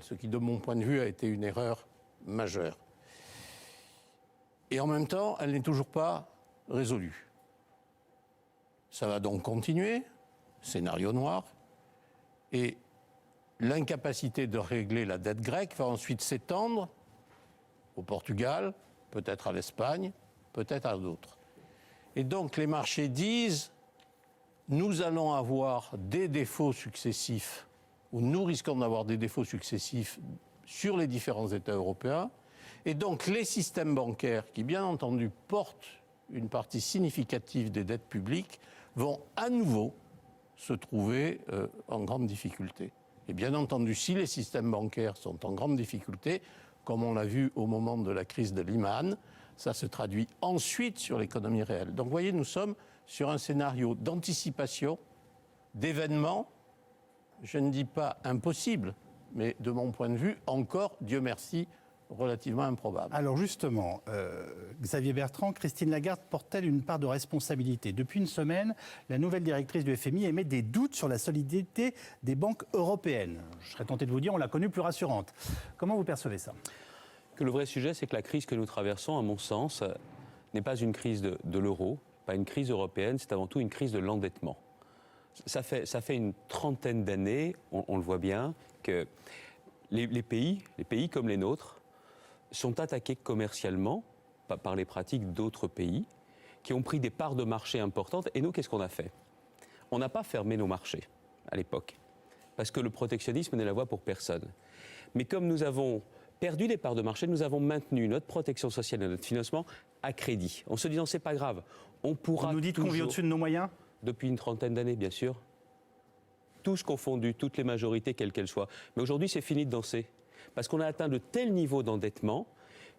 ce qui, de mon point de vue, a été une erreur majeure. Et en même temps, elle n'est toujours pas résolue. Ça va donc continuer, scénario noir, et l'incapacité de régler la dette grecque va ensuite s'étendre au Portugal, peut-être à l'Espagne, peut-être à d'autres. Et donc les marchés disent, nous allons avoir des défauts successifs, ou nous risquons d'avoir des défauts successifs sur les différents États européens, et donc les systèmes bancaires, qui bien entendu portent une partie significative des dettes publiques, vont à nouveau se trouver en grande difficulté. Et bien entendu, si les systèmes bancaires sont en grande difficulté, comme on l'a vu au moment de la crise de Lehman, ça se traduit ensuite sur l'économie réelle. Donc vous voyez, nous sommes sur un scénario d'anticipation, d'événements, je ne dis pas impossible, mais de mon point de vue, encore, Dieu merci, relativement improbable. Alors justement, Xavier Bertrand, Christine Lagarde porte-t-elle une part de responsabilité? Depuis une semaine, la nouvelle directrice du FMI émet des doutes sur la solidité des banques européennes. Je serais tenté de vous dire, on l'a connue plus rassurante. Comment vous percevez ça? Que le vrai sujet, c'est que la crise que nous traversons, à mon sens, n'est pas une crise de l'euro, pas une crise européenne, c'est avant tout une crise de l'endettement. Ça fait une trentaine d'années, on le voit bien, que les pays comme les nôtres sont attaqués commercialement par les pratiques d'autres pays qui ont pris des parts de marché importantes. Et nous, qu'est-ce qu'on a fait? On n'a pas fermé nos marchés à l'époque, parce que le protectionnisme n'est la voie pour personne. Mais comme nous avons perdu des parts de marché, nous avons maintenu notre protection sociale et notre financement à crédit. En se disant, c'est pas grave, on pourra. Vous nous dites qu'on vit au-dessus de nos moyens? Depuis une trentaine d'années, bien sûr. Tous confondus, toutes les majorités, quelles qu'elles soient. Mais aujourd'hui, c'est fini de danser. Parce qu'on a atteint de tels niveaux d'endettement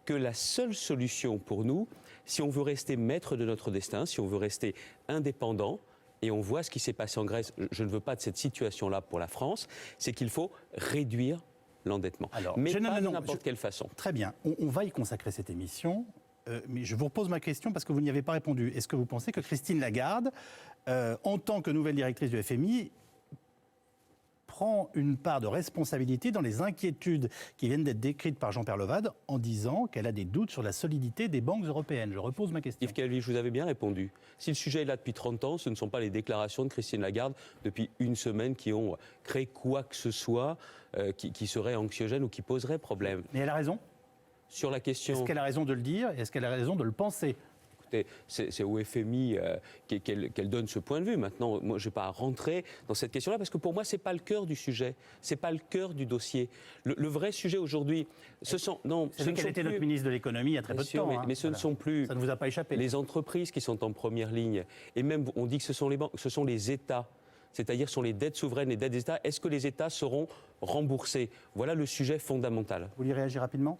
que la seule solution pour nous, si on veut rester maître de notre destin, si on veut rester indépendant, et on voit ce qui s'est passé en Grèce, je ne veux pas de cette situation-là pour la France, c'est qu'il faut réduire l'endettement. Alors, mais pas de n'importe quelle façon. Très bien, on va y consacrer cette émission, mais je vous repose ma question parce que vous n'y avez pas répondu. Est-ce que vous pensez que Christine Lagarde, en tant que nouvelle directrice du FMI, prend une part de responsabilité dans les inquiétudes qui viennent d'être décrites par Jean-Pierre Levade en disant qu'elle a des doutes sur la solidité des banques européennes? Je repose ma question. Yves Calvi, je vous avais bien répondu. Si le sujet est là depuis 30 ans, ce ne sont pas les déclarations de Christine Lagarde depuis une semaine qui ont créé quoi que ce soit qui serait anxiogène ou qui poserait problème. Mais elle a raison? Sur la question... Est-ce qu'elle a raison de le dire? Est-ce qu'elle a raison de le penser? C'est au FMI qu'elle donne ce point de vue. Maintenant, moi, je ne vais pas rentrer dans cette question-là, parce que pour moi, ce n'est pas le cœur du sujet, ce n'est pas le cœur du dossier. Le vrai sujet aujourd'hui, ce sont... Non, ce qu'elle était notre ministre de l'économie il y a très peu de temps. Mais ce ne sont plus... Ça ne vous a pas échappé. Les entreprises qui sont en première ligne. Et même, on dit que ce sont les banques, ce sont les États. C'est-à-dire sur les dettes souveraines, les dettes des États. Est-ce que les États seront remboursés? Voilà le sujet fondamental. Vous voulez réagir rapidement?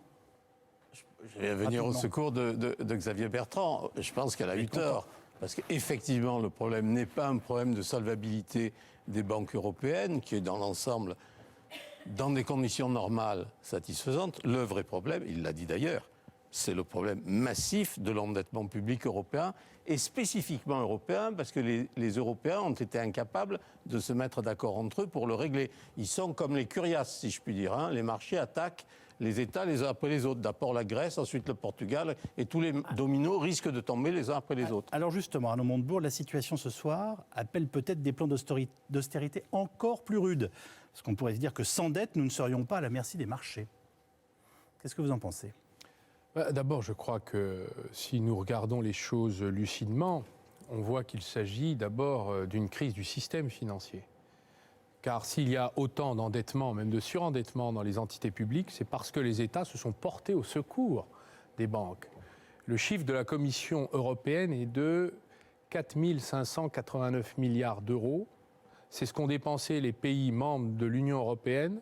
Je vais venir au secours de Xavier Bertrand. Je pense qu'elle a eu tort. Parce qu'effectivement, le problème n'est pas un problème de solvabilité des banques européennes, qui est dans l'ensemble, dans des conditions normales, satisfaisantes. Le vrai problème, il l'a dit d'ailleurs, c'est le problème massif de l'endettement public européen, et spécifiquement européen, parce que les Européens ont été incapables de se mettre d'accord entre eux pour le régler. Ils sont comme les curiaces, si je puis dire. Hein. Les marchés attaquent les États les uns après les autres. D'abord la Grèce, ensuite le Portugal, et tous les dominos risquent de tomber les uns après les autres. Alors justement, Arnaud Montebourg, la situation ce soir appelle peut-être des plans d'austérité encore plus rudes. Parce qu'on pourrait se dire que sans dette, nous ne serions pas à la merci des marchés. Qu'est-ce que vous en pensez ? D'abord, je crois que si nous regardons les choses lucidement, on voit qu'il s'agit d'abord d'une crise du système financier. Car s'il y a autant d'endettement, même de surendettement dans les entités publiques, c'est parce que les États se sont portés au secours des banques. Le chiffre de la Commission européenne est de 4 589 milliards d'euros. C'est ce qu'ont dépensé les pays membres de l'Union européenne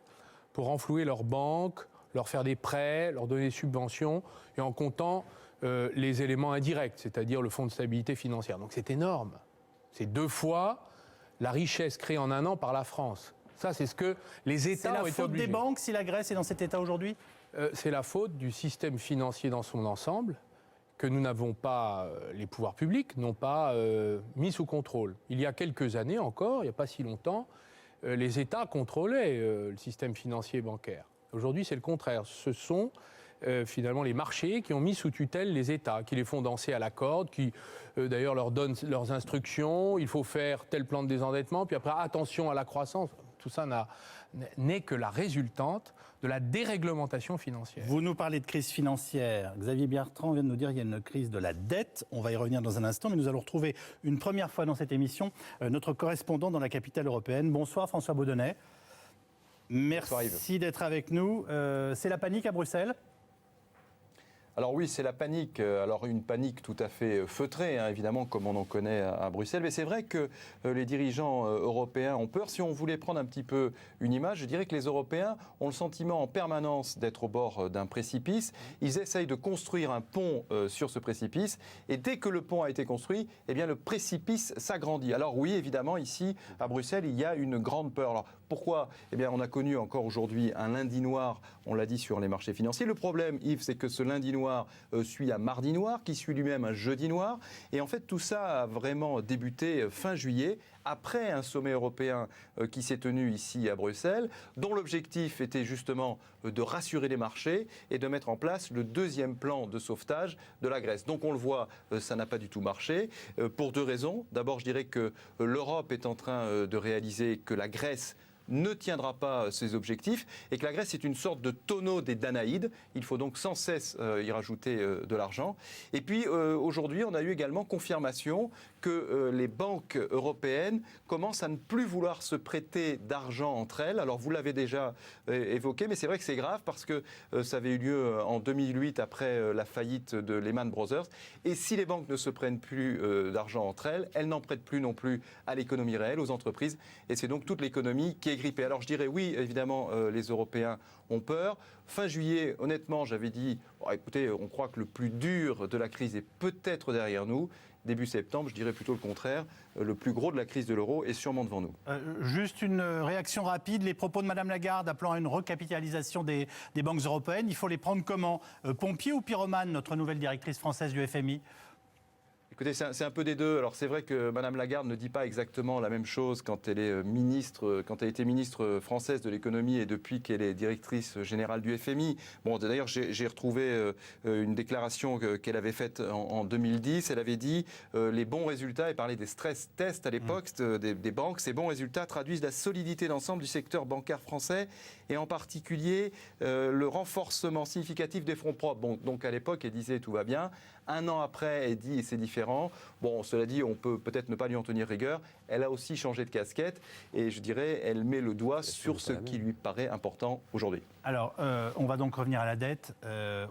pour renflouer leurs banques, leur faire des prêts, leur donner des subventions, et en comptant les éléments indirects, c'est-à-dire le Fonds de stabilité financière. Donc c'est énorme. C'est 2 fois la richesse créée en un an par la France. Ça, c'est ce que les États ont été obligés. C'est la faute des banques si la Grèce est dans cet état aujourd'hui ? C'est la faute du système financier dans son ensemble, que nous n'avons pas, les pouvoirs publics n'ont pas mis sous contrôle. Il y a quelques années encore, il n'y a pas si longtemps, les États contrôlaient le système financier et bancaire. Aujourd'hui, c'est le contraire. Ce sont finalement les marchés qui ont mis sous tutelle les États, qui les font danser à la corde, qui d'ailleurs leur donnent leurs instructions, il faut faire tel plan de désendettement, puis après attention à la croissance. Tout ça n'est que la résultante de la déréglementation financière. Vous nous parlez de crise financière. Xavier Bertrand vient de nous dire qu'il y a une crise de la dette. On va y revenir dans un instant, mais nous allons retrouver une première fois dans cette émission notre correspondant dans la capitale européenne. Bonsoir François Baudonnet. Merci d'être avec nous. C'est la panique à Bruxelles ? Alors oui, c'est la panique. Alors une panique tout à fait feutrée, hein, évidemment, comme on en connaît à Bruxelles. Mais c'est vrai que les dirigeants européens ont peur. Si on voulait prendre un petit peu une image, je dirais que les Européens ont le sentiment en permanence d'être au bord d'un précipice. Ils essayent de construire un pont sur ce précipice. Et dès que le pont a été construit, eh bien, le précipice s'agrandit. Alors oui, évidemment, ici, à Bruxelles, il y a une grande peur. Alors pourquoi ? Eh bien, on a connu encore aujourd'hui un lundi noir, on l'a dit, sur les marchés financiers. Le problème, Yves, c'est que ce lundi noir suit un mardi noir, qui suit lui-même un jeudi noir. Et en fait, tout ça a vraiment débuté fin juillet, après un sommet européen qui s'est tenu ici à Bruxelles, dont l'objectif était justement de rassurer les marchés et de mettre en place le deuxième plan de sauvetage de la Grèce. Donc on le voit, ça n'a pas du tout marché, pour deux raisons. D'abord, je dirais que l'Europe est en train de réaliser que la Grèce ne tiendra pas ses objectifs et que la Grèce est une sorte de tonneau des Danaïdes. Il faut donc sans cesse y rajouter de l'argent. Et puis aujourd'hui, on a eu également confirmation que les banques européennes commencent à ne plus vouloir se prêter d'argent entre elles. Alors vous l'avez déjà évoqué, mais c'est vrai que c'est grave parce que ça avait eu lieu en 2008 après la faillite de Lehman Brothers. Et si les banques ne se prennent plus d'argent entre elles, elles n'en prêtent plus non plus à l'économie réelle, aux entreprises. Et c'est donc toute l'économie qui est grippée. Alors je dirais oui, évidemment, les Européens ont peur. Fin juillet, honnêtement, j'avais dit, oh, écoutez, on croit que le plus dur de la crise est peut-être derrière nous. Début septembre, je dirais plutôt le contraire. Le plus gros de la crise de l'euro est sûrement devant nous. Juste une réaction rapide. Les propos de Mme Lagarde appelant à une recapitalisation des banques européennes, il faut les prendre comment ? Pompier ou pyromane, notre nouvelle directrice française du FMI ? Écoutez, c'est un peu des deux. Alors c'est vrai que Mme Lagarde ne dit pas exactement la même chose quand elle est ministre, quand elle était ministre française de l'économie et depuis qu'elle est directrice générale du FMI. Bon, d'ailleurs, j'ai retrouvé une déclaration qu'elle avait faite en 2010. Elle avait dit les bons résultats, elle parlait des stress tests à l'époque des banques. Ces bons résultats traduisent la solidité d'ensemble du secteur bancaire français et en particulier le renforcement significatif des fonds propres. Bon, donc à l'époque, elle disait tout va bien. Un an après, elle dit c'est différent. Bon, cela dit, on peut peut-être ne pas lui en tenir rigueur. Elle a aussi changé de casquette et je dirais, elle met le doigt sur ce qui lui paraît important aujourd'hui. Alors, on va donc revenir à la dette,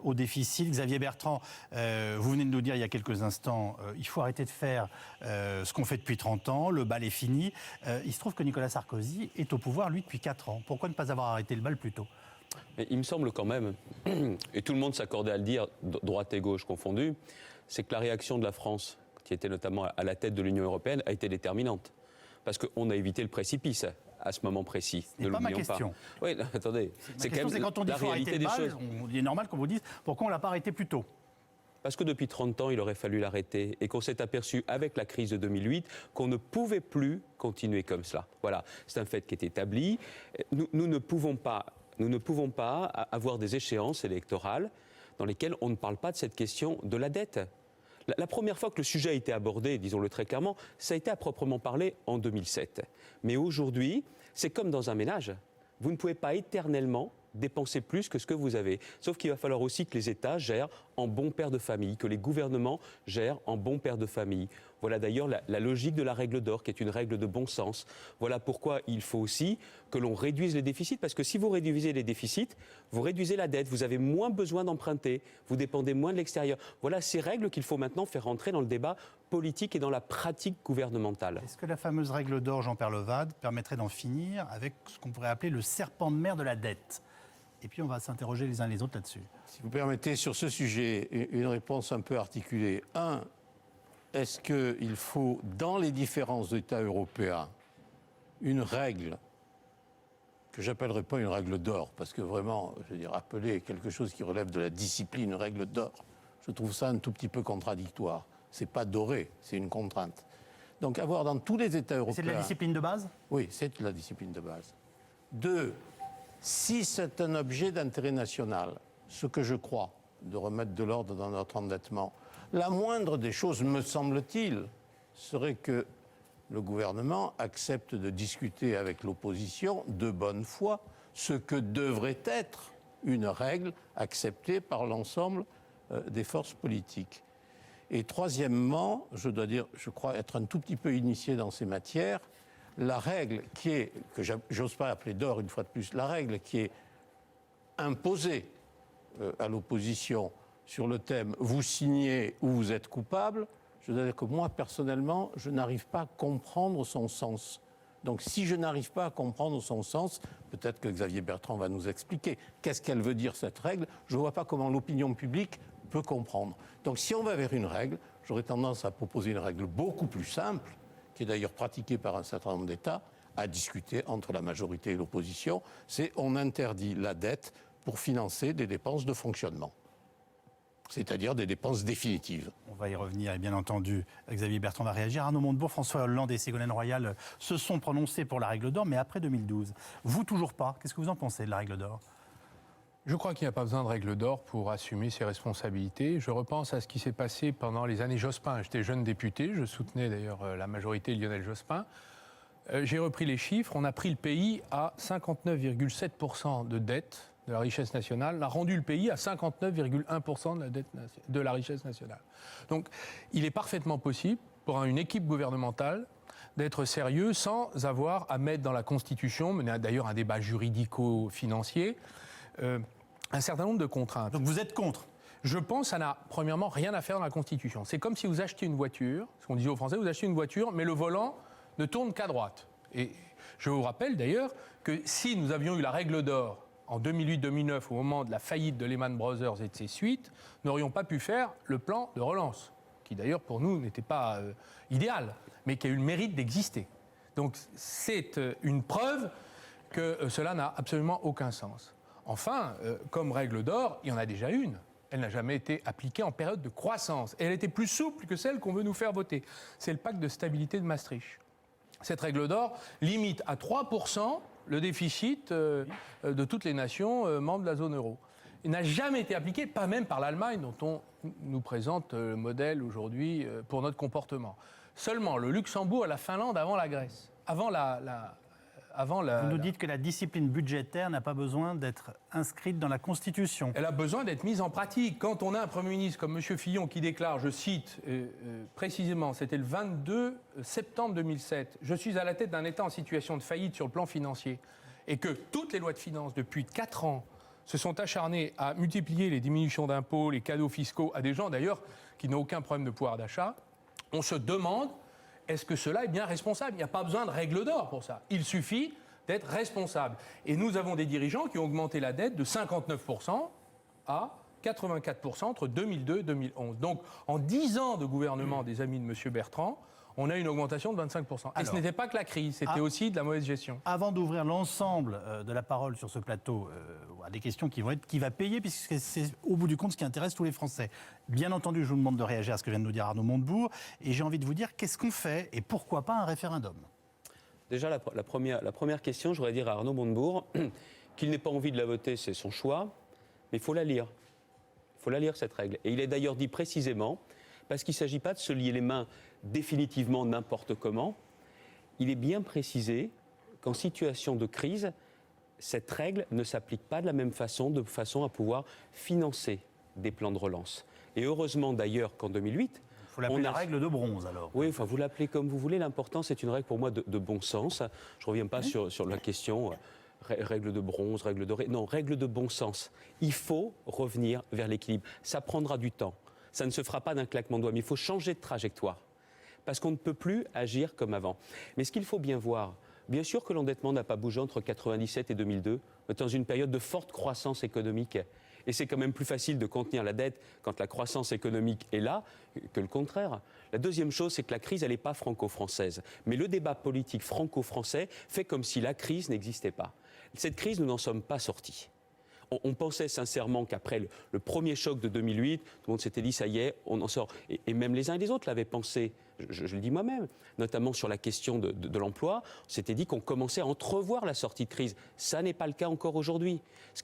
au déficit. Xavier Bertrand, vous venez de nous dire il y a quelques instants, il faut arrêter de faire ce qu'on fait depuis 30 ans, le bal est fini. Il se trouve que Nicolas Sarkozy est au pouvoir, lui, depuis 4 ans. Pourquoi ne pas avoir arrêté le bal plus tôt ? Mais il me semble quand même, et tout le monde s'accordait à le dire, droite et gauche confondus, c'est que la réaction de la France, qui était notamment à la tête de l'Union européenne, a été déterminante. Parce qu'on a évité le précipice à ce moment précis. Ce n'est pas ma question. Oui, non, attendez. C'est quand on dit qu'il faut arrêter le bal, il est normal qu'on vous dise pourquoi on ne l'a pas arrêté plus tôt. Parce que depuis 30 ans, il aurait fallu l'arrêter et qu'on s'est aperçu avec la crise de 2008 qu'on ne pouvait plus continuer comme cela. Voilà, c'est un fait qui est établi. Nous ne pouvons pas avoir des échéances électorales dans lesquelles on ne parle pas de cette question de la dette. La première fois que le sujet a été abordé, disons-le très clairement, ça a été à proprement parler en 2007. Mais aujourd'hui, c'est comme dans un ménage. Vous ne pouvez pas éternellement dépenser plus que ce que vous avez. Sauf qu'il va falloir aussi que les États gèrent en bons pères de famille, que les gouvernements gèrent en bons pères de famille. Voilà d'ailleurs la logique de la règle d'or, qui est une règle de bon sens. Voilà pourquoi il faut aussi que l'on réduise les déficits, parce que si vous réduisez les déficits, vous réduisez la dette, vous avez moins besoin d'emprunter, vous dépendez moins de l'extérieur. Voilà ces règles qu'il faut maintenant faire entrer dans le débat politique et dans la pratique gouvernementale. Est-ce que la fameuse règle d'or, Jean-Pierre Levade, permettrait d'en finir avec ce qu'on pourrait appeler le serpent de mer de la dette ? Et puis on va s'interroger les uns les autres là-dessus. Si vous permettez, sur ce sujet, une réponse un peu articulée. Est-ce qu'il faut, dans les différents États européens, une règle que j'appellerais pas une règle d'or, parce que vraiment, je veux dire, appeler quelque chose qui relève de la discipline une règle d'or, je trouve ça un tout petit peu contradictoire. C'est pas doré, c'est une contrainte. Donc avoir dans tous les États européens... C'est de la discipline de base ? Oui, c'est de la discipline de base. 2, Si c'est un objet d'intérêt national, ce que je crois, de remettre de l'ordre dans notre endettement, la moindre des choses, me semble-t-il, serait que le gouvernement accepte de discuter avec l'opposition de bonne foi ce que devrait être une règle acceptée par l'ensemble des forces politiques. Et troisièmement, je dois dire, je crois être un tout petit peu initié dans ces matières, la règle qui est, que j'ose pas appeler d'or une fois de plus, la règle qui est imposée à l'opposition sur le thème « vous signez ou vous êtes coupable », je dois dire que moi, personnellement, je n'arrive pas à comprendre son sens. Donc si je n'arrive pas à comprendre son sens, peut-être que Xavier Bertrand va nous expliquer qu'est-ce qu'elle veut dire cette règle, je ne vois pas comment l'opinion publique peut comprendre. Donc si on va vers une règle, j'aurais tendance à proposer une règle beaucoup plus simple, qui est d'ailleurs pratiquée par un certain nombre d'États, à discuter entre la majorité et l'opposition, c'est on interdit la dette pour financer des dépenses de fonctionnement, c'est-à-dire des dépenses définitives. On va y revenir, et bien entendu, Xavier Bertrand va réagir. Arnaud Montebourg, François Hollande et Ségolène Royal se sont prononcés pour la règle d'or, mais après 2012. Vous, toujours pas. Qu'est-ce que vous en pensez de la règle d'or ? Je crois qu'il n'y a pas besoin de règle d'or pour assumer ses responsabilités. Je repense à ce qui s'est passé pendant les années Jospin. J'étais jeune député, je soutenais d'ailleurs la majorité Lionel Jospin. J'ai repris les chiffres, on a pris le pays à 59,7% de dette de la richesse nationale, on a rendu le pays à 59,1% de la dette de la richesse nationale. Donc il est parfaitement possible pour une équipe gouvernementale d'être sérieux sans avoir à mettre dans la Constitution, mener d'ailleurs un débat juridico-financier, un certain nombre de contraintes. Donc vous êtes contre ? Je pense que ça n'a premièrement rien à faire dans la Constitution. C'est comme si vous achetiez une voiture, ce qu'on disait aux Français, vous achetez une voiture, mais le volant ne tourne qu'à droite. Et je vous rappelle d'ailleurs que si nous avions eu la règle d'or en 2008-2009, au moment de la faillite de Lehman Brothers et de ses suites, nous n'aurions pas pu faire le plan de relance, qui d'ailleurs pour nous n'était pas idéal, mais qui a eu le mérite d'exister. Donc c'est une preuve que cela n'a absolument aucun sens. Enfin, comme règle d'or, il y en a déjà une. Elle n'a jamais été appliquée en période de croissance. Et elle était plus souple que celle qu'on veut nous faire voter. C'est le pacte de stabilité de Maastricht. Cette règle d'or limite à 3% le déficit de toutes les nations membres de la zone euro. Il n'a jamais été appliqué, pas même par l'Allemagne, dont on nous présente le modèle aujourd'hui pour notre comportement. Seulement le Luxembourg et la Finlande avant la Grèce. Vous nous dites que la discipline budgétaire n'a pas besoin d'être inscrite dans la Constitution. Elle a besoin d'être mise en pratique. Quand on a un Premier ministre comme M. Fillon qui déclare, je cite précisément, c'était le 22 septembre 2007, « Je suis à la tête d'un État en situation de faillite sur le plan financier » et que toutes les lois de finances depuis 4 ans se sont acharnées à multiplier les diminutions d'impôts, les cadeaux fiscaux à des gens d'ailleurs qui n'ont aucun problème de pouvoir d'achat, on se demande est-ce que cela est bien responsable ? Il n'y a pas besoin de règle d'or pour ça. Il suffit d'être responsable. Et nous avons des dirigeants qui ont augmenté la dette de 59% à 84% entre 2002 et 2011. Donc, en 10 ans de gouvernement des amis de M. Bertrand, on a une augmentation de 25%. Et ce n'était pas que la crise, c'était aussi de la mauvaise gestion. Avant d'ouvrir l'ensemble de la parole sur ce plateau à des questions qui vont être qui va payer, puisque c'est au bout du compte ce qui intéresse tous les Français. Bien entendu, je vous demande de réagir à ce que vient de nous dire Arnaud Montebourg. Et j'ai envie de vous dire, qu'est-ce qu'on fait et pourquoi pas un référendum ? Déjà, la première question, je voudrais dire à Arnaud Montebourg qu'il n'ait pas envie de la voter, c'est son choix, mais il faut la lire. Il faut la lire, cette règle. Et il est d'ailleurs dit précisément, parce qu'il ne s'agit pas de se lier les mains définitivement n'importe comment, il est bien précisé qu'en situation de crise, cette règle ne s'applique pas de la même façon, de façon à pouvoir financer des plans de relance. Et heureusement d'ailleurs qu'en 2008... Il faut l'appeler la règle de bronze alors. Oui, enfin vous l'appelez comme vous voulez, l'important c'est une règle pour moi de bon sens. Je ne reviens pas sur la question... Règle de bronze, règle dorée. Non, règle de bon sens. Il faut revenir vers l'équilibre. Ça prendra du temps. Ça ne se fera pas d'un claquement de doigts, mais il faut changer de trajectoire. Parce qu'on ne peut plus agir comme avant. Mais ce qu'il faut bien voir, bien sûr que l'endettement n'a pas bougé entre 1997 et 2002, dans une période de forte croissance économique. Et c'est quand même plus facile de contenir la dette quand la croissance économique est là que le contraire. La deuxième chose, c'est que la crise, elle n'est pas franco-française. Mais le débat politique franco-français fait comme si la crise n'existait pas. Cette crise, nous n'en sommes pas sortis. On pensait sincèrement qu'après le premier choc de 2008, tout le monde s'était dit ça y est, on en sort. Et même les uns et les autres l'avaient pensé, je le dis moi-même, notamment sur la question de l'emploi, on s'était dit qu'on commençait à entrevoir la sortie de crise. Ça n'est pas le cas encore aujourd'hui.